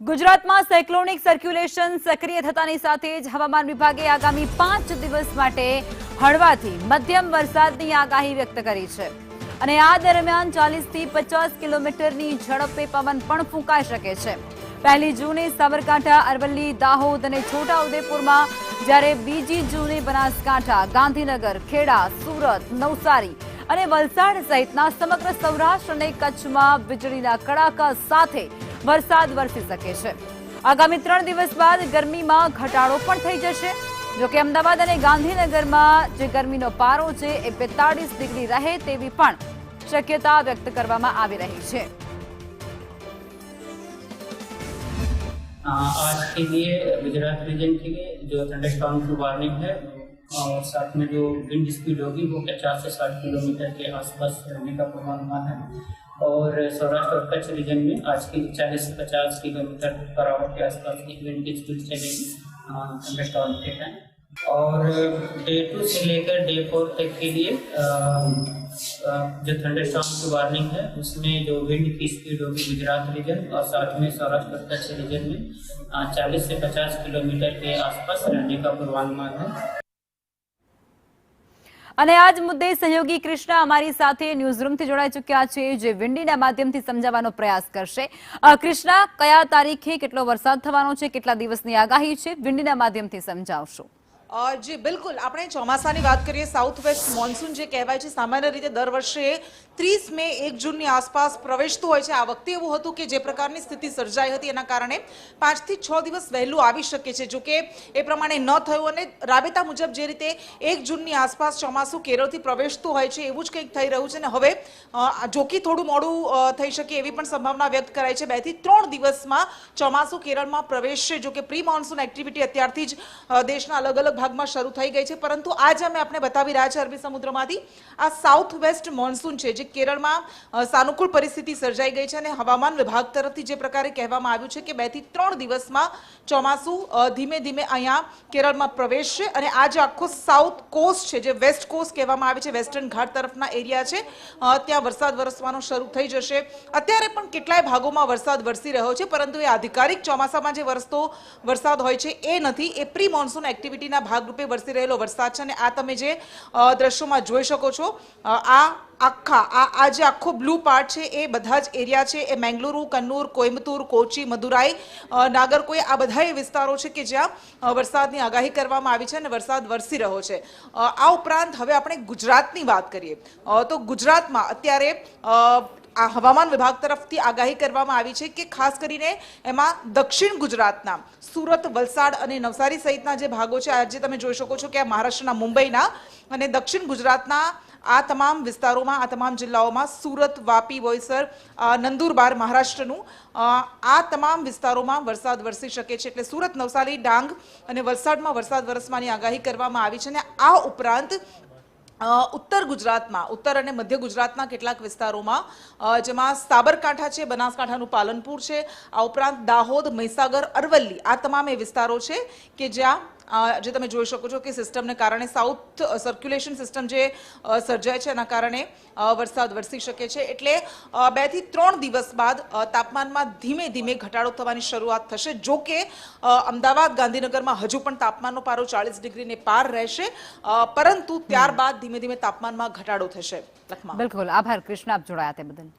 ગુજરાતમાં cyclonic circulation સક્રિય થતાની સાથે જ હવામાન વિભાગે આગામી 5 દિવસ માટે હળવાથી મધ્યમ વરસાદની આગાહી વ્યક્ત કરી છે અને આ દરમિયાન 40 થી 50 કિલોમીટરની ઝડપે પવન પણ ફૂંકાઈ શકે છે। 1 જૂને સાબરકાંઠા, અરવલ્લી, દાહોદ અને છોટાઉદેપુરમાં, જ્યારે 2 જૂને બનાસકાંઠા, ગાંધીનગર, ખેડા, સુરત, નવસારી અને વલસાડ સહિતના સમગ્ર સૌરાષ્ટ્ર અને કચ્છમાં વીજળીના કડાકા સાથે વરસાદ વરસી શકે છે। આગામી 3 દિવસ બાદ ગરમીમાં ઘટાડો પણ થઈ જશે। જો કે અમદાવાદ અને ગાંધીનગરમાં જે ગરમીનો પારો છે એ 42 ડિગ્રી રહે તેવી પણ શક્યતા વ્યક્ત કરવામાં આવી રહી છે। आज के लिए गुजरात रीजन के लिए जो थंडरस्टॉर्म की वार्निंग है और साथ में जो विंड स्पीड होगी वो 50 से 60 किलोमीटर के आसपास रहने का पूर्वानुमान है। और सौराष्ट्र और कच्छ रीजन में आज के 40 से 50 किलोमीटर पर आवर के आसपास की विंड की स्पीड चलेगी थंडरस्टॉर्म के टाइम। और डे 2 से लेकर डे 4 तक के लिए जो थंडरस्टॉर्म की वार्निंग है उसमें जो विंड की स्पीड होगी गुजरात रीजन और साथ में सौराष्ट्र और कच्छ रीजन में 40 से 50 किलोमीटर के आसपास रहने का पूर्वानुमान है। અને આજ મુદ્દે સહયોગી કૃષ્ણા અમારી સાથે ન્યૂઝરૂમથી જોડાઈ ચૂક્યા છે, જે વિન્ડીના માધ્યમથી સમજાવવાનો પ્રયાસ કરશે। કૃષ્ણા, કયા તારીખે કેટલો વરસાદ થવાનો છે, કેટલા દિવસની આગાહી છે, વિન્ડીના માધ્યમથી સમજાવશો। जी बिल्कुल, આપણે ચોમાસાની વાત કરીએ, સાઉથ વેસ્ટ મોન્સૂન જે કહેવાય છે સામાન્ય રીતે દર વર્ષે 30 મે 1 જૂનની આસપાસ પ્રવેશતું હોય છે। આ વખતે એવું હતું કે જે પ્રકારની સ્થિતિ સર્જાઈ હતી એના કારણે 5 થી 6 દિવસ વહેલું આવી શકે છે, જો કે એ પ્રમાણે ન થયું અને રાબેતા મુજબ જે રીતે 1 જૂનની આસપાસ ચોમાસું કેરળથી પ્રવેશતું હોય છે એવું જ કંઈક થઈ રહ્યું છે અને હવે જોકી થોડું મોડું થઈ શકે એવી પણ સંભાવના વ્યક્ત કરાઈ છે। 2 થી 3 દિવસમાં ચોમાસું કેરળમાં પ્રવેશશે, જો કે પ્રી મોન્સૂન એક્ટિવિટી અત્યારથી જ દેશના અલગ અલગ ભાગમાં શરૂ થઈ ગઈ છે, પરંતુ આજે અમે આપને બતાવી રહ્યા છે અરબી સમુદ્રમાંથી આ સાઉથ વેસ્ટ મોન્સૂન છે જે કેરળમાં સાનુકૂળ પરિસ્થિતિ સર્જાઈ ગઈ છે અને હવામાન વિભાગ તરફથી જે પ્રકારે કહેવામાં આવ્યું છે કે 2 થી 3 દિવસમાં ચોમાસું ધીમે ધીમે અહીંયા કેરળમાં પ્રવેશશે અને આ જે આખો સાઉથ કોસ્ટ છે, જે વેસ્ટ કોસ્ટ કહેવામાં આવે છે, વેસ્ટર્ન ઘાટ તરફના એરિયા છે, ત્યાં વરસાદ વરસવાનો શરૂ થઈ જશે। અત્યારે પણ કેટલાય ભાગોમાં વરસાદ વરસી રહ્યો છે, પરંતુ એ આધિકારિક ચોમાસામાં જે વરસતો વરસાદ હોય છે એ નથી, એ પ્રી મોન્સૂન એક્ટિવિટીના ભાગરૂપે વરસી રહેલો વરસાદ છે। અને આ તમે જે દ્રશ્યોમાં જોઈ શકો છો, આ જે આખો બ્લુ પાર્ટ છે એ બધા જ એરિયા છે, એ મેંગલુરુ, કન્નૂર, કોઈમ્બતુર, કોચી, મદુરાઈ, નાગરકોઇલ, આ બધા એ વિસ્તારો છે કે જ્યાં વરસાદની આગાહી કરવામાં આવી છે અને વરસાદ વરસી રહ્યો છે। આ ઉપરાંત હવે આપણે ગુજરાતની વાત કરીએ તો ગુજરાતમાં અત્યારે આ હવામાન વિભાગ તરફથી આગાહી કરવામાં આવી છે કે ખાસ કરીને એમાં દક્ષિણ ગુજરાતના સુરત, વલસાડ અને નવસારી સહિતના જે ભાગો છે, આજે તમે જોઈ શકો છો કે આ મહારાષ્ટ્રના મુંબઈના અને દક્ષિણ ગુજરાતના આ તમામ વિસ્તારોમાં, આ તમામ જિલ્લાઓમાં, સુરત, વાપી, બોઈસર, નંદુરબાર મહારાષ્ટ્રનું, આ તમામ વિસ્તારોમાં વરસાદ વરસી શકે છે। એટલે સુરત, નવસારી, ડાંગ અને વલસાડમાં વરસાદ વરસવાની આગાહી કરવામાં આવી છે અને આ ઉપરાંત ઉત્તર ગુજરાતમાં, ઉત્તર અને મધ્ય ગુજરાતના કેટલાક વિસ્તારોમાં, જેમાં સાબરકાંઠા છે, બનાસકાંઠાનું પાલનપુર છે, આ ઉપરાંત દાહોદ, મહીસાગર, અરવલ્લી, આ તમામ એ વિસ્તારો છે કે જ્યાં જે તમે જોઈ શકો છો કે સિસ્ટમને કારણે, સાઉથ સર્ક્યુલેશન સિસ્ટમ જે સર્જાય છે એના કારણે વરસાદ વરસી શકે છે। એટલે 2 થી 3 દિવસ બાદ તાપમાનમાં ધીમે ધીમે ઘટાડો થવાની શરૂઆત થશે, જો કે અમદાવાદ, ગાંધીનગરમાં હજુ પણ તાપમાનનો પારો 40 ડિગ્રીને પાર રહેશે, પરંતુ ત્યારબાદ ધીમે ધીમે તાપમાનમાં ઘટાડો થશે। બિલકુલ, આભાર કૃષ્ણા, આપ જોડાયા તે બદલ।